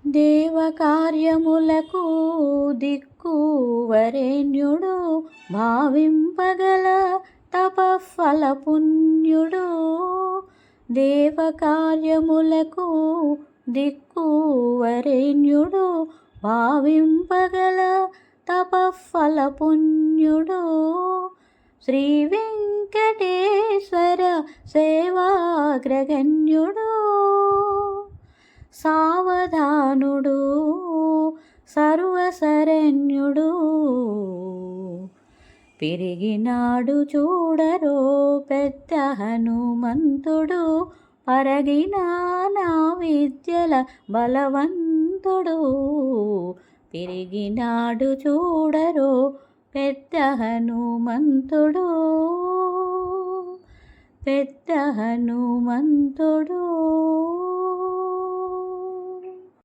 దేవకార్యములకు దిక్కు వరేణ్యుడు, భావింపగల తపఫల పుణ్యుడు. దేవకార్యములకు దిక్కు వరేణ్యుడు, భావింపగల తపఫల పుణ్యుడు. శ్రీ వెంకటేశ్వర సేవాగ్రగణ్యుడు, సావధానుడు సర్వశరణ్యుడు. పెరిగినాడు చూడరో పెద్ద హనుమంతుడు, పరగిన నా విద్యల బలవంతుడు. పెరిగినాడు చూడరో పెద్ద హనుమంతుడు, పెద్ద హనుమంతుడు.